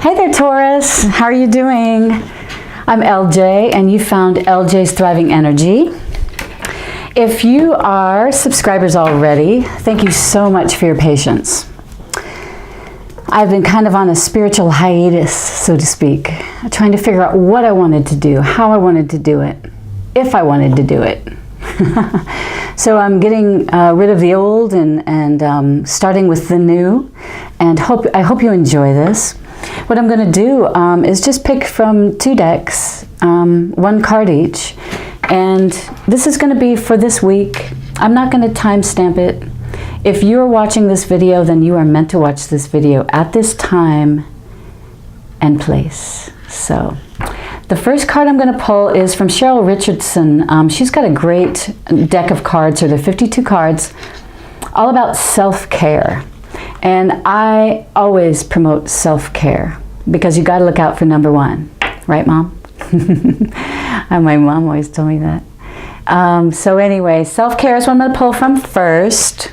Hey there, Taurus. How are you doing? I'm LJ, and you found LJ's Thriving Energy. If you are subscribers already, thank you so much for your patience. I've been kind of on a spiritual hiatus, so to speak, trying to figure out what I wanted to do, how I wanted to do it, if I wanted to do it. So I'm getting rid of the old and starting with the new, and I hope you enjoy this. What I'm going to do is just pick from 2 decks, 1 card each, and this is going to be for this week. I'm not going to timestamp it. If you're watching this video, then you are meant to watch this video at this time and place. So the first card I'm going to pull is from Cheryl Richardson. She's got a great deck of cards, or they're 52 cards, all about self-care. And I always promote self-care because you got to look out for number 1. Right, Mom? My mom always told me that. So anyway, self-care is what I'm going to pull from first.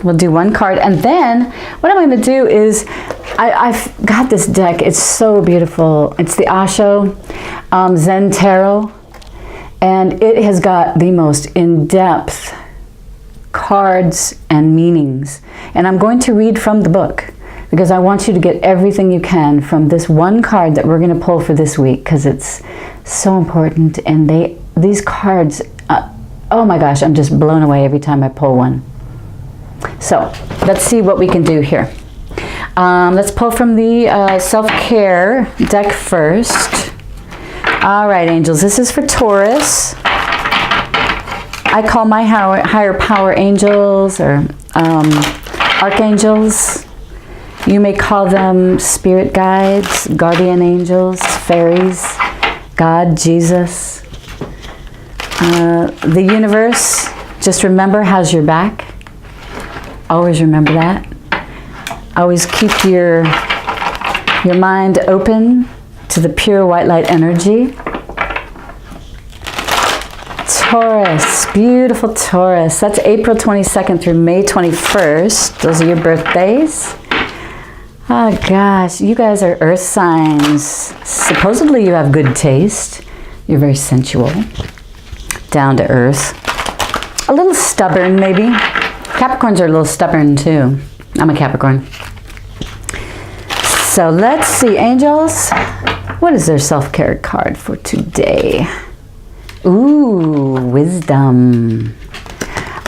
We'll do 1 card. And then what I'm going to do is, I've got this deck. It's so beautiful. It's the Osho Zen Tarot. And it has got the most in-depth cards and meanings. And I'm going to read from the book because I want you to get everything you can from this 1 card that we're going to pull for this week, because it's so important. And these cards, oh my gosh, I'm just blown away every time I pull one. So let's see what we can do here. Let's pull from the self-care deck first. All right, angels, this is for Taurus. I call my higher power angels, or archangels. You may call them spirit guides, guardian angels, fairies, God, Jesus. The universe, just remember, has your back. Always remember that. Always keep your mind open to the pure white light energy. Taurus, beautiful Taurus. That's April 22nd through May 21st. Those are your birthdays. Oh gosh, you guys are earth signs. Supposedly you have good taste. You're very sensual, down to earth. A little stubborn maybe. Capricorns are a little stubborn too. I'm a Capricorn. So let's see, angels. What is their self-care card for today? Ooh, wisdom.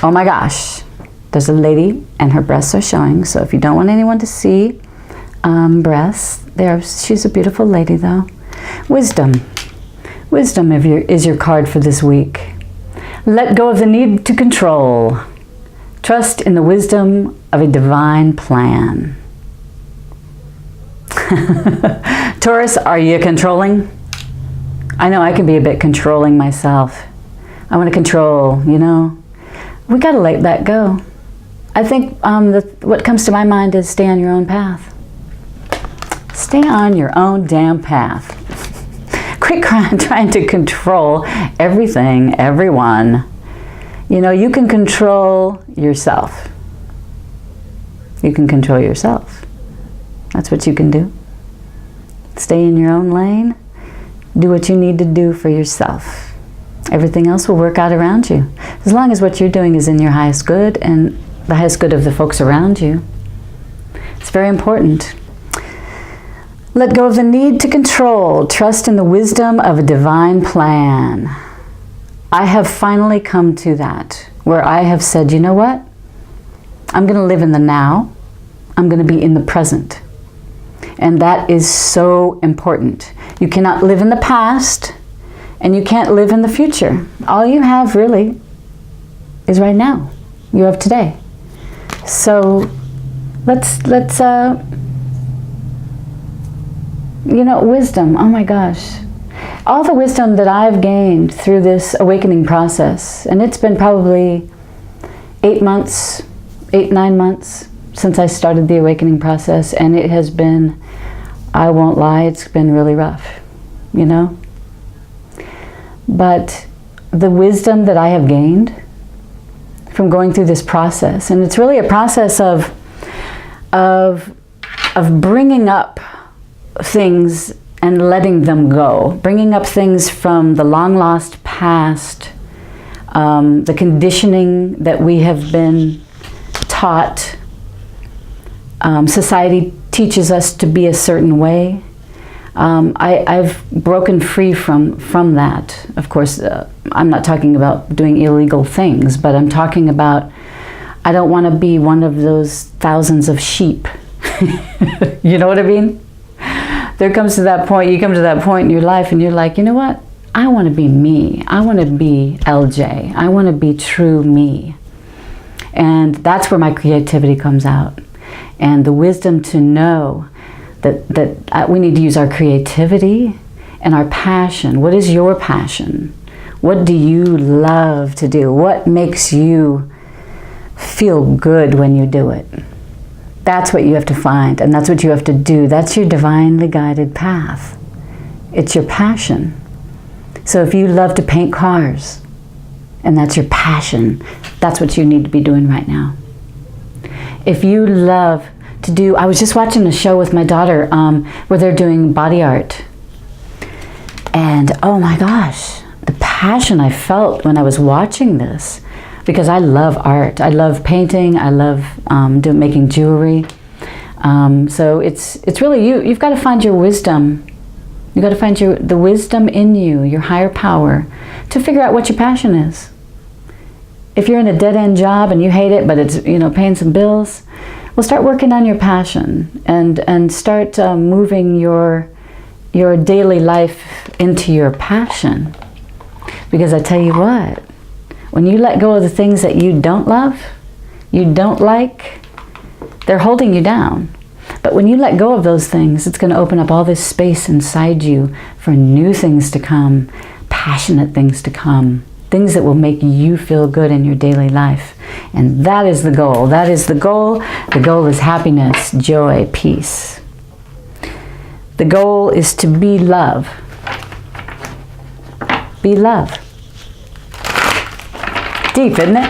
Oh my gosh. There's a lady and her breasts are showing. So if you don't want anyone to see breasts, she's a beautiful lady though. Wisdom. Wisdom is your card for this week. Let go of the need to control. Trust in the wisdom of a divine plan. Taurus, are you controlling? I know I can be a bit controlling myself. I want to control, you know. We got to let that go. I think what comes to my mind is stay on your own path. Stay on your own damn path. Quit trying to control everything, everyone. You know, you can control yourself. You can control yourself. That's what you can do. Stay in your own lane. Do what you need to do for yourself. Everything else will work out around you. As long as what you're doing is in your highest good and the highest good of the folks around you. It's very important. Let go of the need to control. Trust in the wisdom of a divine plan. I have finally come to that, where I have said, you know what? I'm going to live in the now. I'm going to be in the present. And that is so important. You cannot live in the past, and you can't live in the future. All you have really is right now. You have today. So let's you know, wisdom, oh my gosh. All the wisdom that I've gained through this awakening process, and it's been probably 8 months, 9 months since I started the awakening process, and it has been, I won't lie, it's been really rough, you know? But the wisdom that I have gained from going through this process, and it's really a process of bringing up things and letting them go, bringing up things from the long lost past, the conditioning that we have been taught. Society teaches us to be a certain way. I've broken free from that. Of course, I'm not talking about doing illegal things, but I'm talking about I don't want to be one of those thousands of sheep. You know what I mean? There comes to that point, you come to that point in your life and you're like, you know what? I want to be me. I want to be LJ. I want to be true me. And that's where my creativity comes out. And the wisdom to know that we need to use our creativity and our passion. What is your passion? What do you love to do? What makes you feel good when you do it? That's what you have to find, and that's what you have to do. That's your divinely guided path. It's your passion. So if you love to paint cars, and that's your passion, that's what you need to be doing right now. If you love to do, I was just watching a show with my daughter where they're doing body art. And oh my gosh, the passion I felt when I was watching this, because I love art. I love painting. I love making jewelry. So it's really you. You've got to find your wisdom. You've got to find the wisdom in you, your higher power, to figure out what your passion is. If you're in a dead-end job and you hate it, but it's paying some bills, well, start working on your passion and start moving your daily life into your passion. Because I tell you what, when you let go of the things that you don't love, you don't like, they're holding you down. But when you let go of those things, it's going to open up all this space inside you for new things to come, passionate things to come, things that will make you feel good in your daily life. And that is the goal. That is the goal. The goal is happiness, joy, peace. The goal is to be love. Be love. Deep, isn't it?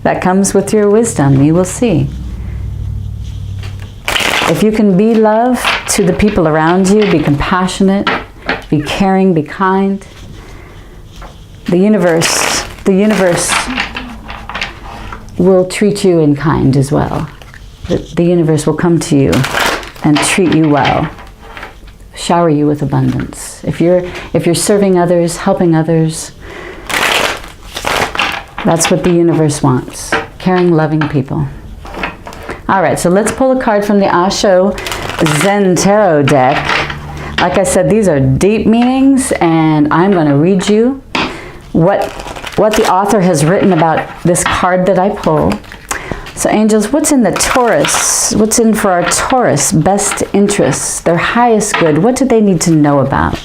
That comes with your wisdom, you will see. If you can be love to the people around you, be compassionate, be caring, be kind, the universe will treat you in kind as well. The universe will come to you and treat you well, shower you with abundance. If you're serving others, helping others, that's what the universe wants. Caring, loving people. All right, so let's pull a card from the Osho Zen Tarot deck. Like I said, these are deep meanings, and I'm going to read you what the author has written about this card that I pull. So angels, what's in the Taurus? What's in for our Taurus best interests, their highest good? What do they need to know about?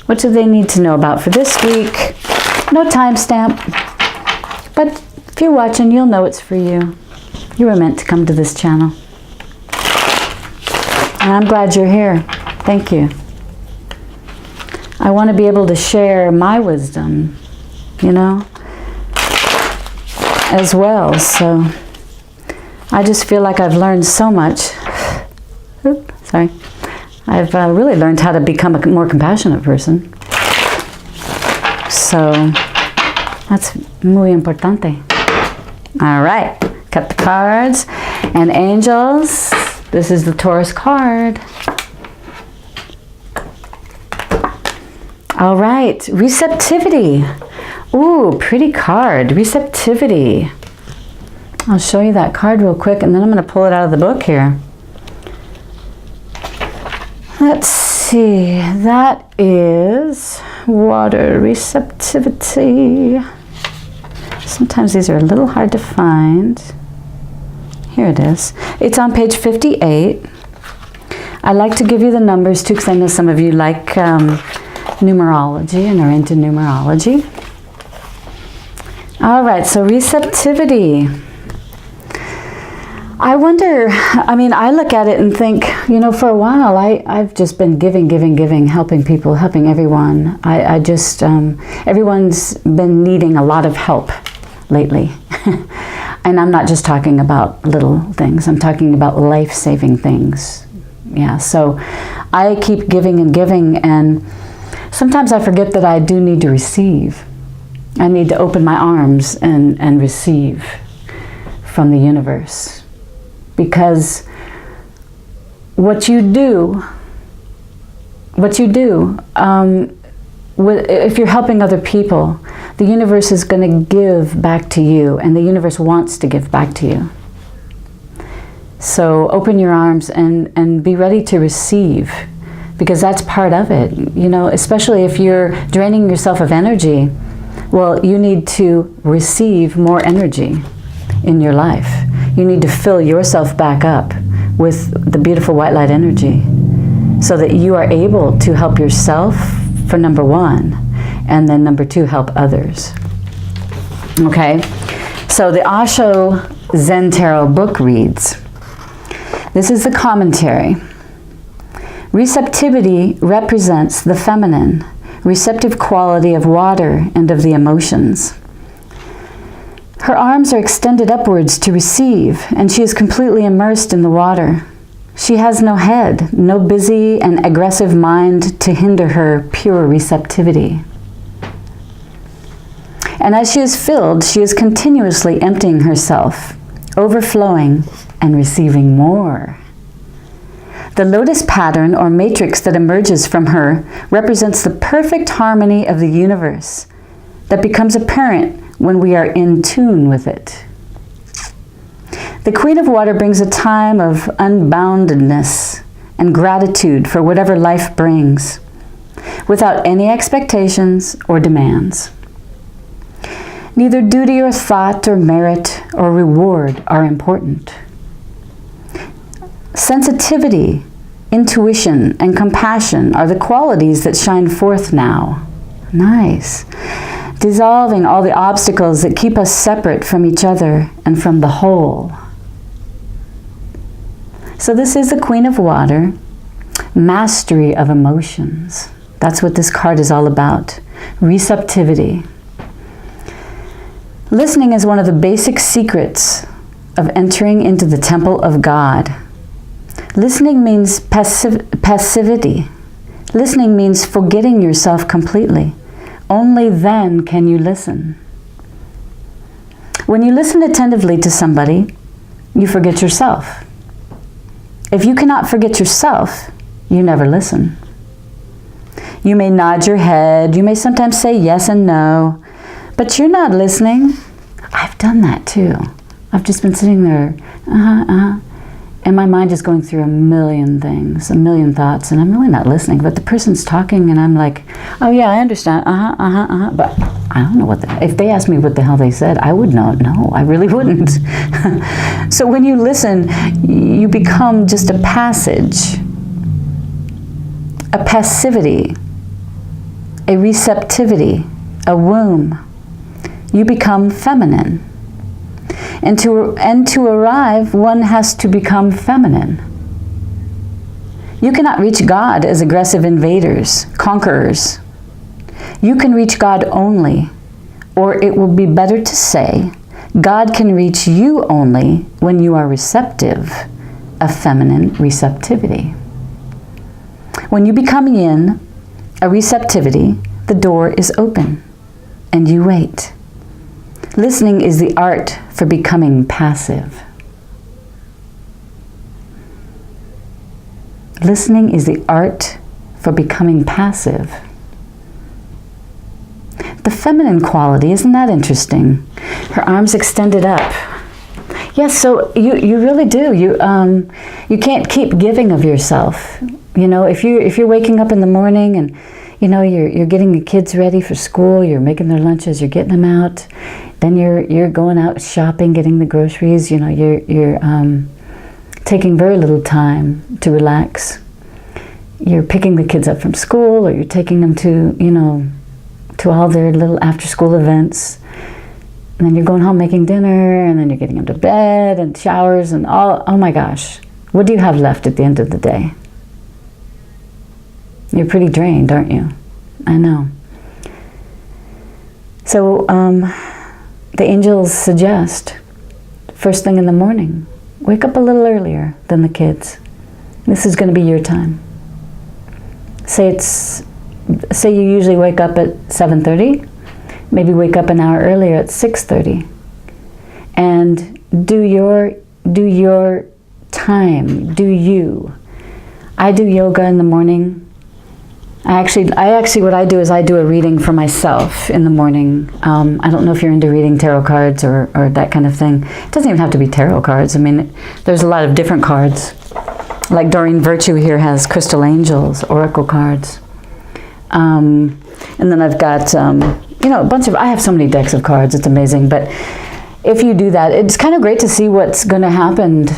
What do they need to know about for this week? No timestamp. But if you're watching, you'll know it's for you. You were meant to come to this channel. And I'm glad you're here. Thank you. I want to be able to share my wisdom, as well. So I just feel like I've learned so much. Sorry. I've really learned how to become a more compassionate person. So that's muy importante. All right, cut the cards. And angels, this is the Taurus card. All right, receptivity. Ooh, pretty card, receptivity. I'll show you that card real quick, and then I'm going to pull it out of the book here. Let's see, that is water, receptivity. Sometimes these are a little hard to find. Here it is. It's on page 58. I like to give you the numbers too, because I know some of you like numerology and are into numerology. All right, so receptivity. I wonder, I look at it and think, for a while I've just been giving, helping people, helping everyone. Everyone's been needing a lot of help lately. And I'm not just talking about little things. I'm talking about life-saving things. Yeah, so I keep giving and giving, and sometimes I forget that I do need to receive. I need to open my arms and receive from the universe. Because what you do, if you're helping other people, the universe is going to give back to you, and the universe wants to give back to you. So open your arms and be ready to receive, because that's part of it. You know, especially if you're draining yourself of energy, well, you need to receive more energy in your life. You need to fill yourself back up with the beautiful white light energy so that you are able to help yourself, for number one, and then number two, help others. Okay? So the Osho Zen Tarot book reads, this is the commentary. Receptivity represents the feminine, receptive quality of water and of the emotions. Her arms are extended upwards to receive, and she is completely immersed in the water. She has no head, no busy and aggressive mind to hinder her pure receptivity. And as she is filled, she is continuously emptying herself, overflowing and receiving more. The lotus pattern or matrix that emerges from her represents the perfect harmony of the universe that becomes apparent when we are in tune with it. The Queen of Water brings a time of unboundedness and gratitude for whatever life brings, without any expectations or demands. Neither duty or thought or merit or reward are important. Sensitivity, intuition, and compassion are the qualities that shine forth now. Nice. Dissolving all the obstacles that keep us separate from each other and from the whole. So this is the Queen of Water, mastery of emotions. That's what this card is all about. Receptivity. Listening is one of the basic secrets of entering into the temple of God. Listening means passivity. Listening means forgetting yourself completely. Only then can you listen. When you listen attentively to somebody, you forget yourself. If you cannot forget yourself, you never listen. You may nod your head, you may sometimes say yes and no, but you're not listening. I've done that too. I've just been sitting there, and my mind is going through a million things, a million thoughts, and I'm really not listening. But the person's talking, and I'm like, oh yeah, I understand, but I don't know what if they asked me what the hell they said, I would not know. I really wouldn't. So when you listen, you become just a passage, a passivity, a receptivity, a womb. You become feminine. And to arrive, one has to become feminine. You cannot reach God as aggressive invaders, conquerors. You can reach God only, or it will be better to say, God can reach you only when you are receptive of feminine receptivity. When you become yin, a receptivity, the door is open, and you wait. Listening is the art for becoming passive. Listening is the art for becoming passive. The feminine quality, isn't that interesting? Her arms extended up. Yes, so you really do. You can't keep giving of yourself. You know, if you're waking up in the morning and you know you're getting the kids ready for school, you're making their lunches, you're getting them out, then you're going out shopping, getting the groceries. You know, you're taking very little time to relax. You're picking the kids up from school, or you're taking them to all their little after-school events. And then you're going home making dinner, and then you're getting them to bed and showers and all. Oh my gosh, what do you have left at the end of the day? You're pretty drained, aren't you? I know. So the angels suggest first thing in the morning, wake up a little earlier than the kids. This is going to be your time. Say you usually wake up at 7:30. Maybe wake up an hour earlier at 6:30. And do your time. Do you. I do yoga in the morning. I actually, what I do is I do a reading for myself in the morning. I don't know if you're into reading tarot cards or that kind of thing. It doesn't even have to be tarot cards. I mean, there's a lot of different cards. Like Doreen Virtue here has crystal angels, oracle cards. And then I've got, a bunch of, I have so many decks of cards, it's amazing. But if you do that, it's kind of great to see what's going to happen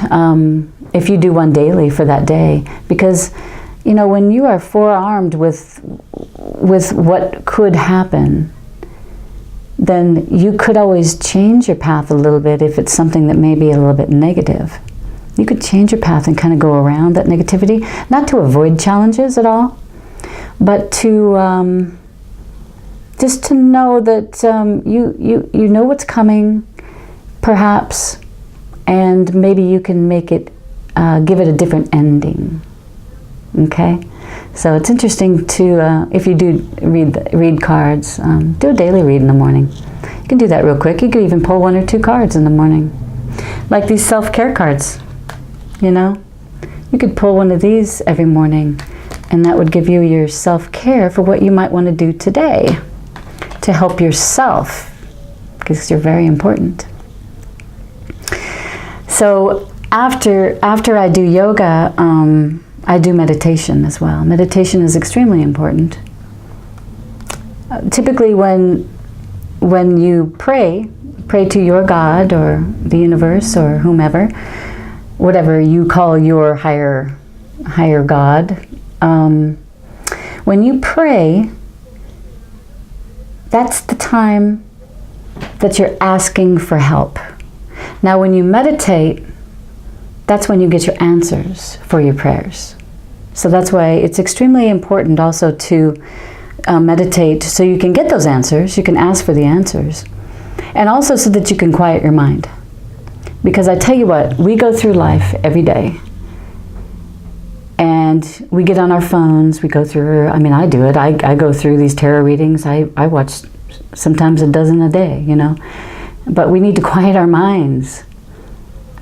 if you do one daily for that day. Because when you are forearmed with what could happen, then you could always change your path a little bit if it's something that may be a little bit negative. You could change your path and kind of go around that negativity, not to avoid challenges at all, but to just to know that you know what's coming, perhaps, and maybe you can make it, give it a different ending. Okay, so it's interesting to, if you do read cards, do a daily read in the morning. You can do that real quick. You could even pull 1 or 2 cards in the morning. Like these self-care cards, You could pull one of these every morning, and that would give you your self-care for what you might want to do today to help yourself, because you're very important. So after I do yoga, I do meditation as well. Meditation is extremely important. Typically when you pray to your God or the universe or whomever, whatever you call your higher God, when you pray, that's the time that you're asking for help. Now when you meditate, that's when you get your answers for your prayers. So that's why it's extremely important also to meditate so you can get those answers, you can ask for the answers, and also so that you can quiet your mind. Because I tell you what, we go through life every day, and we get on our phones, we go through, I do it, I go through these tarot readings, I watch sometimes a dozen a day, but we need to quiet our minds.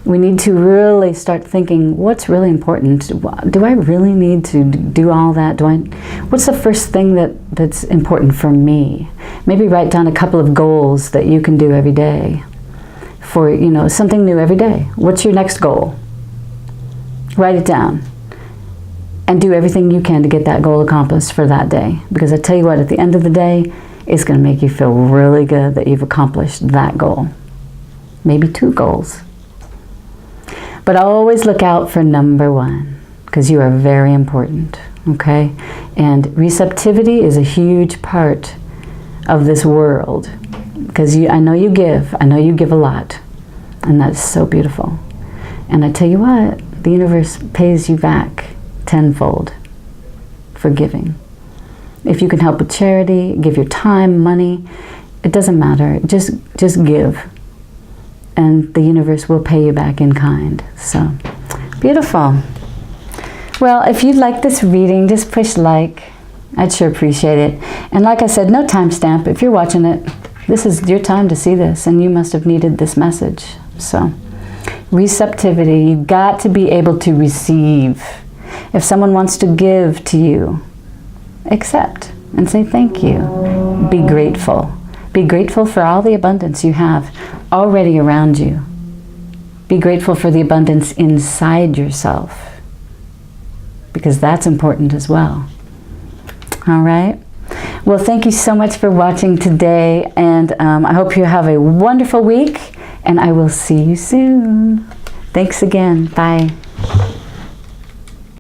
We need to really start thinking, what's really important? Do I really need to do all that? What's the first thing that's important for me? Maybe write down a couple of goals that you can do every day for, something new every day. What's your next goal? Write it down and do everything you can to get that goal accomplished for that day. Because I tell you what, at the end of the day, it's going to make you feel really good that you've accomplished that goal. Maybe 2 goals. But always look out for number 1, because you are very important, okay? And receptivity is a huge part of this world, because I know you give a lot, and that's so beautiful. And I tell you what, the universe pays you back tenfold for giving. If you can help with charity, give your time, money, it doesn't matter, just give. And the universe will pay you back in kind. So, beautiful. Well, if you'd like this reading, just push like. I'd sure appreciate it. And like I said, no timestamp. If you're watching it, this is your time to see this, and you must have needed this message. So, receptivity. You've got to be able to receive. If someone wants to give to you, accept and say thank you. Be grateful. Be grateful for all the abundance you have already around you. Be grateful for the abundance inside yourself, because that's important as well. All right? Well, thank you so much for watching today, and I hope you have a wonderful week, and I will see you soon. Thanks again. Bye.